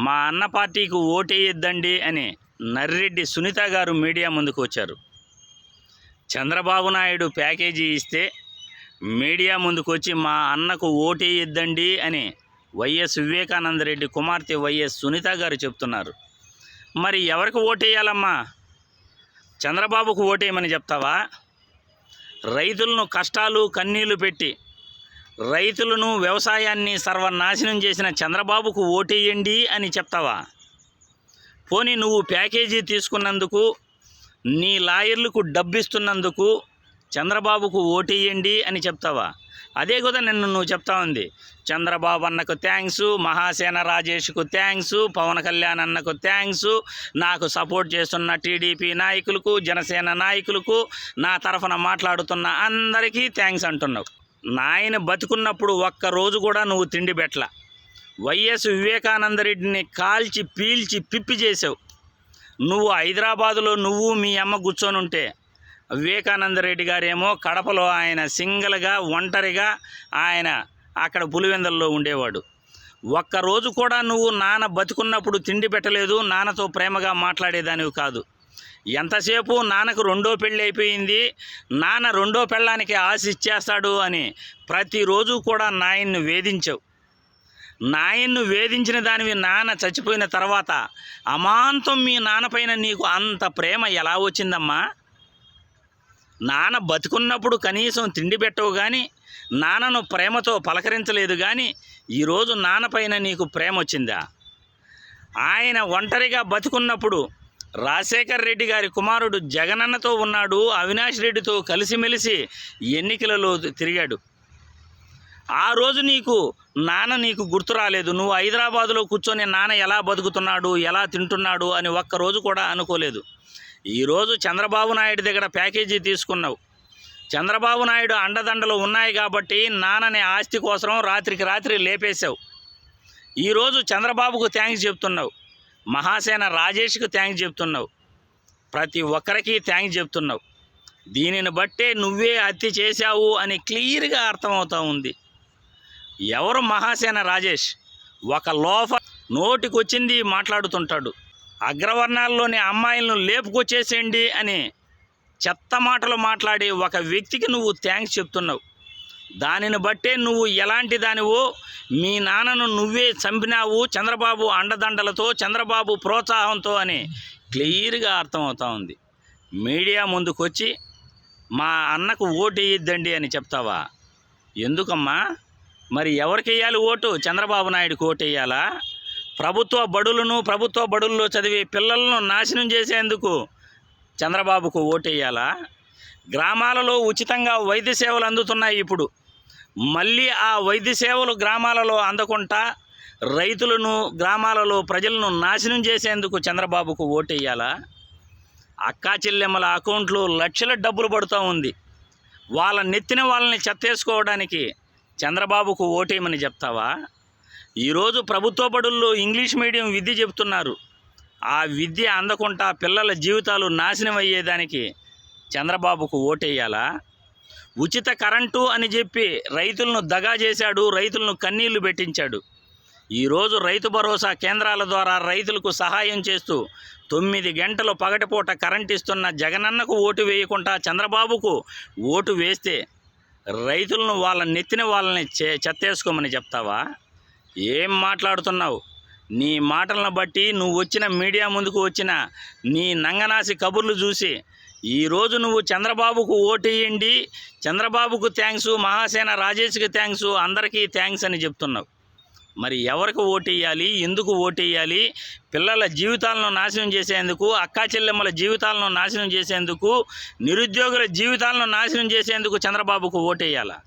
మా అన్న పార్టీకి ఓటేయొద్దండి అని నర్రెడ్డి సునీత గారు మీడియా ముందుకు వచ్చారు. చంద్రబాబు నాయుడు ప్యాకేజీ ఇస్తే మీడియా ముందుకు వచ్చి మా అన్నకు ఓటేయొద్దండి అని వైఎస్ వివేకానందరెడ్డి కుమార్తె వైఎస్ సునీత గారు చెప్తున్నారు. మరి ఎవరికి ఓటేయాలమ్మా? చంద్రబాబుకు ఓటేయమని చెప్తావా? రైతులను కష్టాలు కన్నీళ్లు పెట్టి రైతులను వ్యవసాయాన్ని సర్వనాశనం చేసిన చంద్రబాబుకు ఓటేయండి అని చెప్తావా? పోనీ నువ్వు ప్యాకేజీ తీసుకున్నందుకు, నీ లాయర్లకు డబ్బిస్తున్నందుకు చంద్రబాబుకు ఓటేయండి అని చెప్తావా? అదే కదా నువ్వు చెప్తా ఉంది. చంద్రబాబు అన్నకు థ్యాంక్స్, మహాసేన రాజేష్కు థ్యాంక్స్, పవన్ కళ్యాణ్ అన్నకు థ్యాంక్స్, నాకు సపోర్ట్ చేస్తున్న టీడీపీ నాయకులకు, జనసేన నాయకులకు, నా తరఫున మాట్లాడుతున్న అందరికీ థ్యాంక్స్ అంటున్నావు. నాయన బతుకున్నప్పుడు ఒక్కరోజు కూడా నువ్వు తిండి పెట్టల. వైఎస్ వివేకానందరెడ్డిని కాల్చి పీల్చి పిప్పి చేసావు. నువ్వు హైదరాబాదులో నువ్వు మీ అమ్మ కూర్చొని ఉంటే, వివేకానందరెడ్డి గారేమో కడపలో ఆయన సింగిల్గా ఒంటరిగా ఆయన అక్కడ పులివెందల్లో ఉండేవాడు. ఒక్కరోజు కూడా నువ్వు నాన్న బతుకున్నప్పుడు తిండి పెట్టలేదు, నాన్నతో ప్రేమగా మాట్లాడేదానివి కాదు. ఎంతసేపు నాన్నకు రెండో పెళ్ళి అయిపోయింది, నాన్న రెండో పెళ్ళానికి ఆశ ఇచ్చేస్తాడు అని ప్రతిరోజు కూడా నాయన్ను వేధించావు. నాయన్ను వేధించిన దానివి నాన్న చచ్చిపోయిన తర్వాత అమాంతం మీ నాన్నపైన నీకు అంత ప్రేమ ఎలా వచ్చిందమ్మా? నాన్న బతుకున్నప్పుడు కనీసం తిండి పెట్టవు కానీ, నాన్నను ప్రేమతో పలకరించలేదు కానీ, ఈరోజు నాన్నపైన నీకు ప్రేమ వచ్చిందా? ఆయన ఒంటరిగా బతుకున్నప్పుడు రాజశేఖర్ రెడ్డి గారి కుమారుడు జగనన్నతో ఉన్నాడు, అవినాష్ రెడ్డితో కలిసిమెలిసి ఎన్నికలలో తిరిగాడు. ఆ రోజు నాన్న నీకు గుర్తు రాలేదు. నువ్వు హైదరాబాదులో కూర్చొని నాన్న ఎలా బతుకుతున్నాడు, ఎలా తింటున్నాడు అని ఒక్కరోజు కూడా అనుకోలేదు. ఈరోజు చంద్రబాబు నాయుడు దగ్గర ప్యాకేజీ తీసుకున్నావు. చంద్రబాబు నాయుడు అండదండలు ఉన్నాయి కాబట్టి నాన్నని ఆస్తి కోసం రాత్రికి రాత్రి లేపేశావు. ఈరోజు చంద్రబాబుకు థ్యాంక్స్ చెప్తున్నావు, మహాసేన రాజేష్కు థ్యాంక్స్ చెప్తున్నావు, ప్రతి ఒక్కరికి థ్యాంక్స్ చెప్తున్నావు. దీనిని బట్టే నువ్వే హత్య చేశావు అని క్లియర్గా అర్థమవుతూ ఉంది. ఎవరు మహాసేన రాజేష్? ఒక నోటికొచ్చింది మాట్లాడుతుంటాడు. అగ్రవర్ణాల్లోని అమ్మాయిలను లేపుకొచ్చేసేయండి అని చెత్త మాటలు మాట్లాడి ఒక వ్యక్తికి నువ్వు థ్యాంక్స్ చెప్తున్నావు. దానిని బట్టే నువ్వు ఎలాంటి దానివో, మీ నాన్నను నువ్వే చంపినావు చంద్రబాబు అండదండలతో, చంద్రబాబు ప్రోత్సాహంతో అని క్లియర్గా అర్థమవుతూ ఉంది. మీడియా ముందుకొచ్చి మా అన్నకు ఓటు వేయొద్దండి అని చెప్తావా? ఎందుకమ్మా? మరి ఎవరికి వేయాలి ఓటు? చంద్రబాబు నాయుడుకి ఓటు వేయాలా? ప్రభుత్వ బడుల్లో చదివే పిల్లలను నాశనం చేసేందుకు చంద్రబాబుకు ఓటు వేయాలా? గ్రామాలలో ఉచితంగా వైద్య సేవలు అందుతున్నాయి. ఇప్పుడు మళ్ళీ ఆ వైద్య సేవలు గ్రామాలలో అందకుండా రైతులను, గ్రామాలలో ప్రజలను నాశనం చేసేందుకు చంద్రబాబుకు ఓటు వేయాలా? అక్కా చెల్లెమ్మల అకౌంట్లో లక్షల డబ్బులు పడుతూ ఉంది. వాళ్ళ నెత్తిన వాళ్ళని చెత్తేసుకోవడానికి చంద్రబాబుకు ఓటేయమని చెప్తావా? ఈరోజు ప్రభుత్వ బడుల్లో ఇంగ్లీష్ మీడియం విద్య చెప్తున్నారు. ఆ విద్య అందకుండా పిల్లల జీవితాలు నాశనం అయ్యేదానికి చంద్రబాబుకు ఓటేయాలా? ఉచిత కరెంటు అని చెప్పి రైతులను దగా చేశాడు, రైతులను కన్నీళ్లు పెట్టించాడు. ఈరోజు రైతు భరోసా కేంద్రాల ద్వారా రైతులకు సహాయం చేస్తూ 9 గంటలు పగటిపూట కరెంట్ ఇస్తున్న జగనన్నకు ఓటు వేయకుండా చంద్రబాబుకు ఓటు వేస్తే రైతులను వాళ్ళ నెత్తిన వాళ్ళని చెత్తేసుకోమని చెప్తావా? ఏం మాట్లాడుతున్నావు? నీ మాటలను బట్టి, నువ్వు వచ్చిన మీడియా ముందుకు వచ్చిన నీ నంగనాసి కబుర్లు చూసి ఈరోజు నువ్వు చంద్రబాబుకు ఓటేయండి, చంద్రబాబుకు థ్యాంక్స్, మహాసేన రాజేష్కి థ్యాంక్స్, అందరికీ థ్యాంక్స్ అని చెప్తున్నావు. మరి ఎవరికి ఓటేయాలి? ఎందుకు ఓటేయాలి? పిల్లల జీవితాలను నాశనం చేసేందుకు, అక్కా చెల్లెమ్మల జీవితాలను నాశనం చేసేందుకు, నిరుద్యోగుల జీవితాలను నాశనం చేసేందుకు చంద్రబాబుకు ఓటేయాలా?